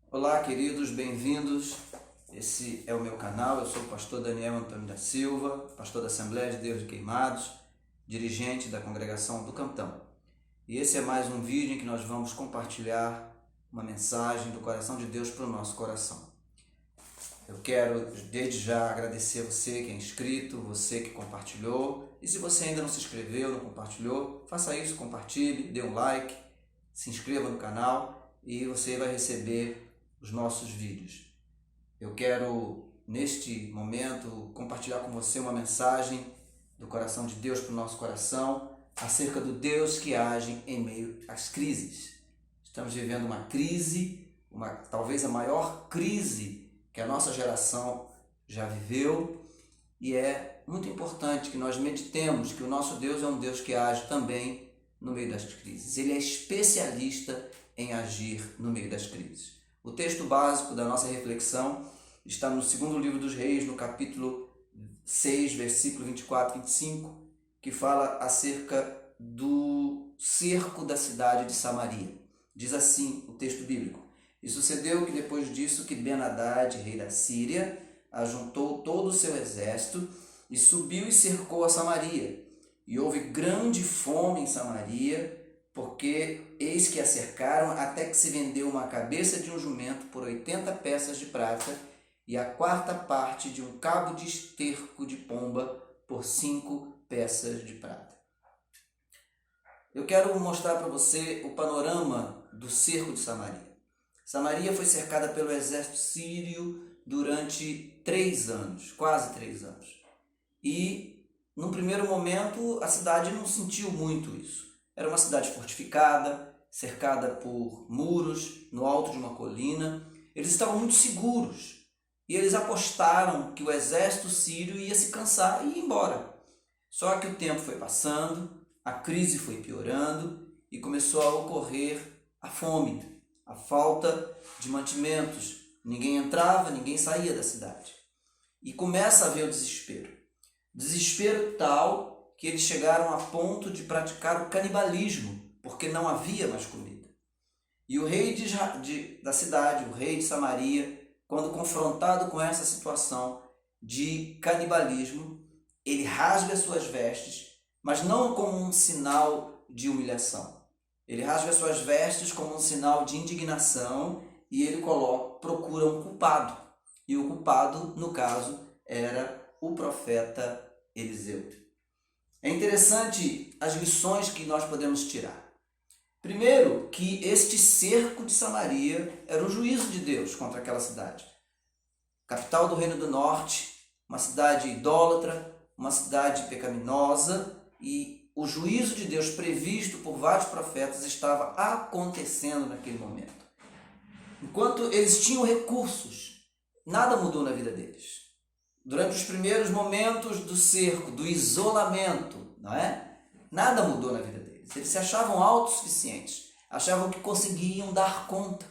Olá, queridos, bem-vindos. Esse é o meu canal. Eu sou o pastor Daniel Antônio da Silva, pastor da Assembleia de Deus de Queimados, dirigente da congregação do Cantão. E esse é mais um vídeo em que nós vamos compartilhar uma mensagem do coração de Deus para o nosso coração. Eu quero desde já agradecer você que é inscrito, você que compartilhou. E se você ainda não se inscreveu, não compartilhou, faça isso, compartilhe, dê um like, se inscreva no canal e você vai receber os nossos vídeos. Eu quero, neste momento, compartilhar com você uma mensagem do coração de Deus para o nosso coração acerca do Deus que age em meio às crises. Estamos vivendo uma crise, talvez a maior crise que a nossa geração já viveu, e é muito importante que nós meditemos que o nosso Deus é um Deus que age também no meio das crises. Ele é especialista em agir no meio das crises. O texto básico da nossa reflexão está no segundo livro dos Reis, no capítulo 6, versículo 24 e 25, que fala acerca do cerco da cidade de Samaria. Diz assim o texto bíblico: E sucedeu que depois disso que Ben-Hadad, rei da Síria, ajuntou todo o seu exército e subiu e cercou a Samaria. E houve grande fome em Samaria, porque eis que a cercaram até que se vendeu uma cabeça de um jumento por 80 peças de prata e a quarta parte de um cabo de esterco de pomba por 5 peças de prata. Eu quero mostrar para você o panorama do cerco de Samaria. Samaria foi cercada pelo exército sírio durante 3 anos, quase 3 anos. E, num primeiro momento, a cidade não sentiu muito isso. Era uma cidade fortificada, cercada por muros, no alto de uma colina. Eles estavam muito seguros e eles apostaram que o exército sírio ia se cansar e ir embora. Só que o tempo foi passando, a crise foi piorando e começou a ocorrer a fome, a falta de mantimentos. Ninguém entrava, ninguém saía da cidade. E começa a haver o desespero. Desespero tal que eles chegaram a ponto de praticar o canibalismo, porque não havia mais comida. E o rei da cidade, o rei de Samaria, quando confrontado com essa situação de canibalismo, ele rasga suas vestes, mas não como um sinal de humilhação. Ele rasga suas vestes como um sinal de indignação e ele procura um culpado. E o culpado, no caso, era o profeta Eliseu. É interessante as lições que nós podemos tirar. Primeiro, que este cerco de Samaria era um juízo de Deus contra aquela cidade. Capital do Reino do Norte, uma cidade idólatra, uma cidade pecaminosa, e o juízo de Deus previsto por vários profetas estava acontecendo naquele momento. Enquanto eles tinham recursos, nada mudou na vida deles. Durante os primeiros momentos do cerco, do isolamento, não é? Nada mudou na vida deles. Eles se achavam autossuficientes, achavam que conseguiam dar conta.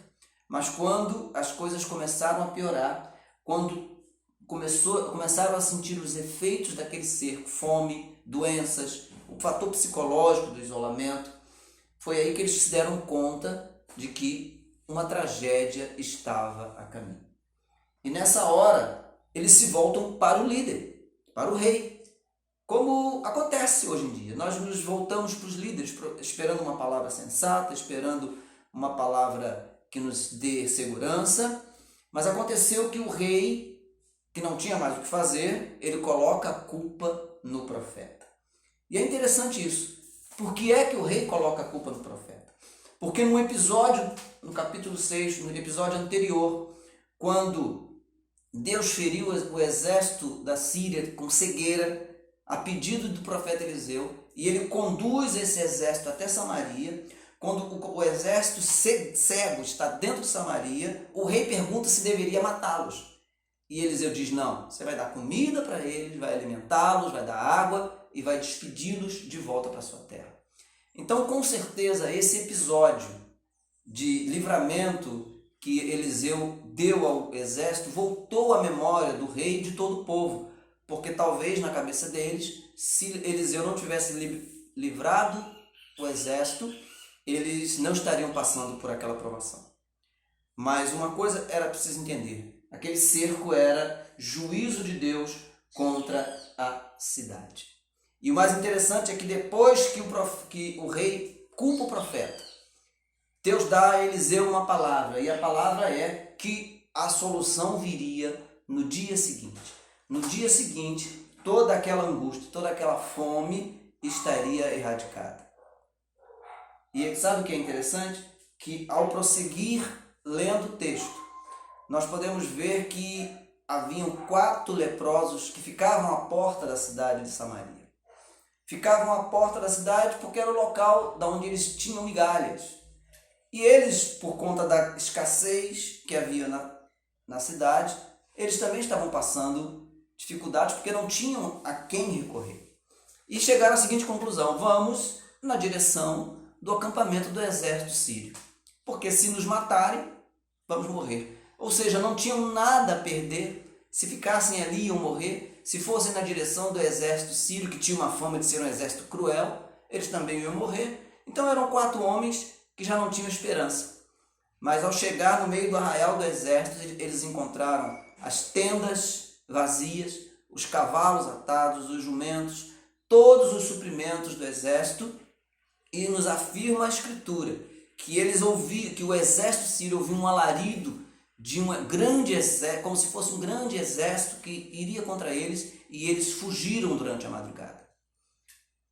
Mas quando as coisas começaram a piorar, quando começaram a sentir os efeitos daquele cerco, fome, doenças, o fator psicológico do isolamento, foi aí que eles se deram conta de que uma tragédia estava a caminho. E nessa hora, eles se voltam para o líder, para o rei. Como acontece hoje em dia. Nós nos voltamos para os líderes, esperando uma palavra sensata, esperando uma palavra que nos dê segurança. Mas aconteceu que o rei, que não tinha mais o que fazer, ele coloca a culpa no profeta. E é interessante isso. Por que é que o rei coloca a culpa no profeta? Porque no episódio, no capítulo 6, no episódio anterior, quando Deus feriu o exército da Síria com cegueira, a pedido do profeta Eliseu, e ele conduz esse exército até Samaria. Quando o exército cego está dentro de Samaria, o rei pergunta se deveria matá-los. E Eliseu diz: não, você vai dar comida para eles, vai alimentá-los, vai dar água e vai despedi-los de volta para a sua terra. Então, com certeza, esse episódio de livramento que Eliseu deu ao exército voltou à memória do rei e de todo o povo, porque talvez na cabeça deles, se Eliseu não tivesse livrado o exército, eles não estariam passando por aquela provação. Mas uma coisa era preciso entender: aquele cerco era juízo de Deus contra a cidade. E o mais interessante é que depois que o rei culpa o profeta, Deus dá a Eliseu uma palavra, e a palavra é que a solução viria no dia seguinte. No dia seguinte, toda aquela angústia, toda aquela fome estaria erradicada. E sabe o que é interessante? Que ao prosseguir lendo o texto, nós podemos ver que haviam 4 leprosos que ficavam à porta da cidade de Samaria. Ficavam à porta da cidade porque era o local da onde eles tinham migalhas. E eles, por conta da escassez que havia na cidade, eles também estavam passando dificuldades porque não tinham a quem recorrer. E chegaram à seguinte conclusão: vamos na direção do acampamento do exército sírio, porque se nos matarem, vamos morrer. Ou seja, não tinham nada a perder. Se ficassem ali, iam morrer. Se fossem na direção do exército sírio, que tinha uma fama de ser um exército cruel, eles também iam morrer. Então eram 4 homens que já não tinham esperança. Mas ao chegar no meio do arraial do exército, eles encontraram as tendas vazias, os cavalos atados, os jumentos, todos os suprimentos do exército, e nos afirma a Escritura que eles ouviam, que o exército sírio ouvia um alarido de um grande exército, como se fosse um grande exército que iria contra eles, e eles fugiram durante a madrugada.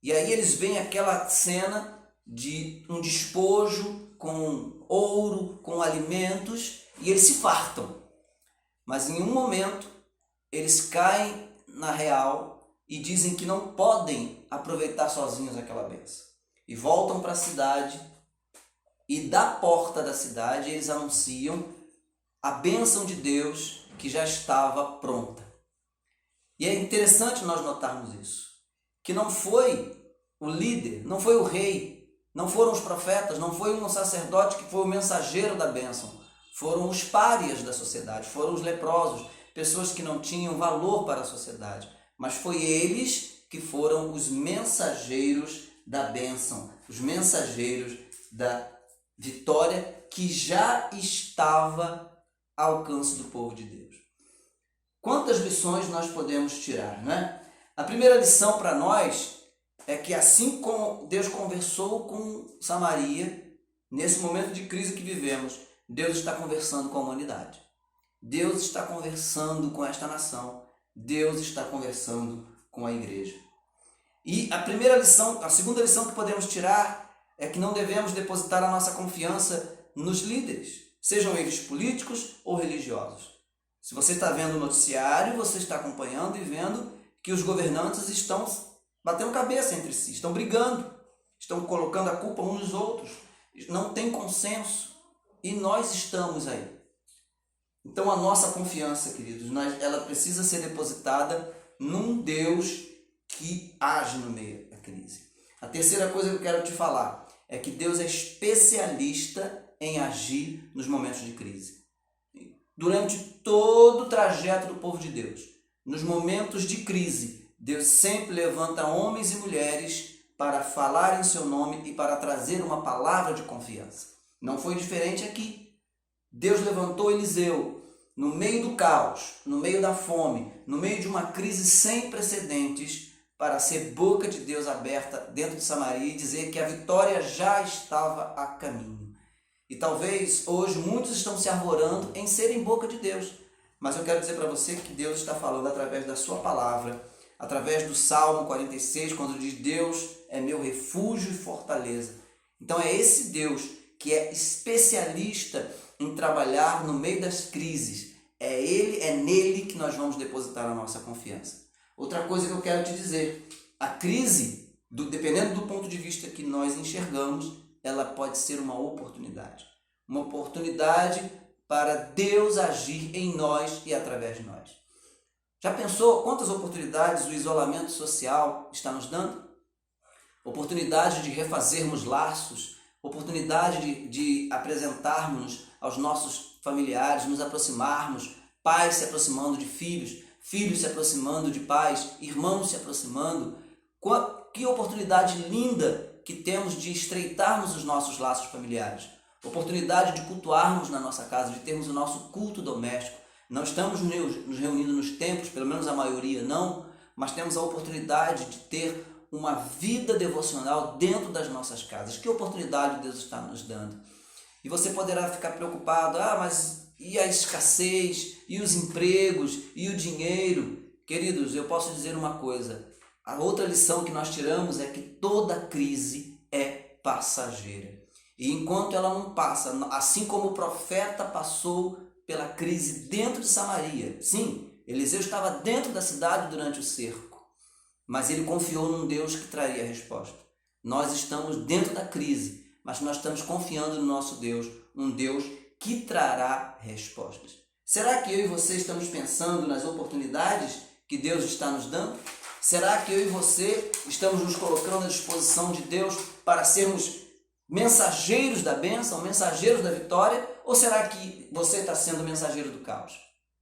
E aí eles veem aquela cena de um despojo com ouro, com alimentos, e eles se fartam. Mas em um momento eles caem na real e dizem que não podem aproveitar sozinhos aquela bênção. E voltam para a cidade, e da porta da cidade eles anunciam a bênção de Deus que já estava pronta. E é interessante nós notarmos isso, que não foi o líder, não foi o rei, não foram os profetas, não foi um sacerdote que foi o mensageiro da bênção, foram os párias da sociedade, foram os leprosos, pessoas que não tinham valor para a sociedade, mas foi eles que foram os mensageiros da bênção, os mensageiros da vitória que já estava ao alcance do povo de Deus. Quantas lições nós podemos tirar, né? A primeira lição para nós é que assim como Deus conversou com Samaria, nesse momento de crise que vivemos, Deus está conversando com a humanidade. Deus está conversando com esta nação. Deus está conversando com a igreja. E a segunda lição que podemos tirar é que não devemos depositar a nossa confiança nos líderes, sejam eles políticos ou religiosos. Se você está vendo o noticiário, você está acompanhando e vendo que os governantes estão batendo cabeça entre si, estão brigando, estão colocando a culpa uns nos outros, não tem consenso, e nós estamos aí. Então a nossa confiança, queridos, ela precisa ser depositada num Deus que age no meio da crise. A terceira coisa que eu quero te falar é que Deus é especialista em agir nos momentos de crise. Durante todo o trajeto do povo de Deus, nos momentos de crise, Deus sempre levanta homens e mulheres para falar em seu nome e para trazer uma palavra de confiança. Não foi diferente aqui. Deus levantou Eliseu no meio do caos, no meio da fome, no meio de uma crise sem precedentes, para ser boca de Deus aberta dentro de Samaria e dizer que a vitória já estava a caminho. E talvez hoje muitos estão se arvorando em serem boca de Deus, mas eu quero dizer para você que Deus está falando através da sua palavra, através do Salmo 46, quando diz: Deus é meu refúgio e fortaleza. Então é esse Deus que é especialista em trabalhar no meio das crises. É nele que nós vamos depositar a nossa confiança. Outra coisa que eu quero te dizer: a crise, dependendo do ponto de vista que nós enxergamos, ela pode ser uma oportunidade. Uma oportunidade para Deus agir em nós e através de nós. Já pensou quantas oportunidades o isolamento social está nos dando? Oportunidade de refazermos laços, oportunidade de apresentarmos aos nossos familiares, nos aproximarmos, pais se aproximando de filhos, filhos se aproximando de pais, irmãos se aproximando. Que oportunidade linda que temos de estreitarmos os nossos laços familiares. oportunidade de cultuarmos na nossa casa, de termos o nosso culto doméstico. Não estamos nos reunindo nos templos, pelo menos a maioria não, mas temos a oportunidade de ter uma vida devocional dentro das nossas casas. Que oportunidade Deus está nos dando? E você poderá ficar preocupado, mas e a escassez, e os empregos, e o dinheiro? Queridos, eu posso dizer uma coisa, a outra lição que nós tiramos é que toda crise é passageira. E enquanto ela não passa, assim como o profeta passou pela crise dentro de Samaria, sim, Eliseu estava dentro da cidade durante o cerco, mas ele confiou num Deus que traria a resposta. Nós estamos dentro da crise, mas nós estamos confiando no nosso Deus, um Deus que trará respostas. Será que eu e você estamos pensando nas oportunidades que Deus está nos dando? Será que eu e você estamos nos colocando à disposição de Deus para sermos mensageiros da bênção, mensageiros da vitória? Ou será que você está sendo mensageiro do caos?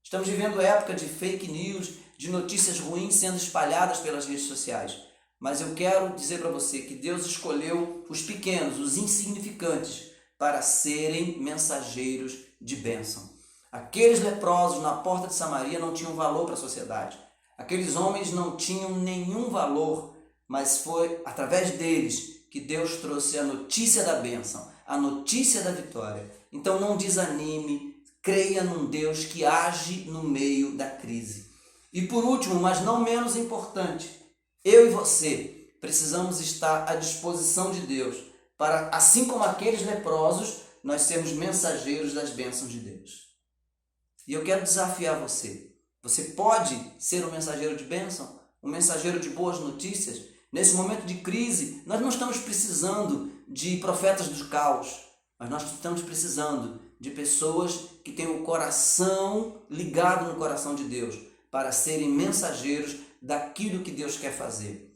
Estamos vivendo época de fake news, de notícias ruins sendo espalhadas pelas redes sociais. Mas eu quero dizer para você que Deus escolheu os pequenos, os insignificantes, para serem mensageiros de bênção. Aqueles leprosos na porta de Samaria não tinham valor para a sociedade. Aqueles homens não tinham nenhum valor, mas foi através deles que Deus trouxe a notícia da bênção, a notícia da vitória. Então não desanime, creia num Deus que age no meio da crise. E por último, mas não menos importante, eu e você precisamos estar à disposição de Deus para, assim como aqueles leprosos, nós sermos mensageiros das bênçãos de Deus. E eu quero desafiar você. Você pode ser um mensageiro de bênção, um mensageiro de boas notícias. Nesse momento de crise, nós não estamos precisando de profetas do caos, mas nós estamos precisando de pessoas que têm o coração ligado no coração de Deus, para serem mensageiros daquilo que Deus quer fazer.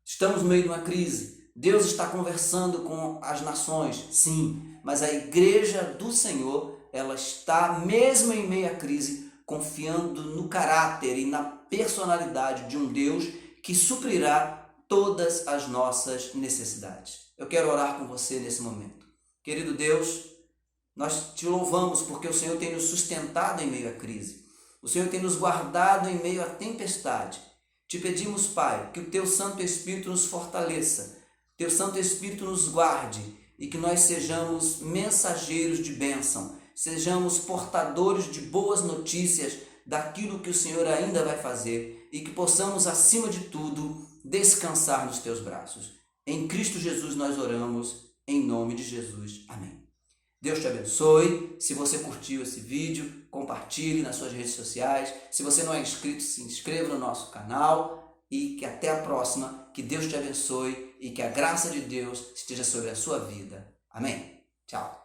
Estamos no meio de uma crise. Deus está conversando com as nações, sim, mas a igreja do Senhor, ela está, mesmo em meio à crise, confiando no caráter e na personalidade de um Deus que suprirá todas as nossas necessidades. Eu quero orar com você nesse momento. Querido Deus, nós te louvamos porque o Senhor tem nos sustentado em meio à crise. O Senhor tem nos guardado em meio à tempestade. Te pedimos, Pai, que o Teu Santo Espírito nos fortaleça, Teu Santo Espírito nos guarde e que nós sejamos mensageiros de bênção, sejamos portadores de boas notícias daquilo que o Senhor ainda vai fazer e que possamos, acima de tudo, descansar nos Teus braços. Em Cristo Jesus nós oramos, em nome de Jesus. Amém. Deus te abençoe. Se você curtiu esse vídeo, compartilhe nas suas redes sociais. Se você não é inscrito, se inscreva no nosso canal e que até a próxima. Que Deus te abençoe e que a graça de Deus esteja sobre a sua vida. Amém. Tchau.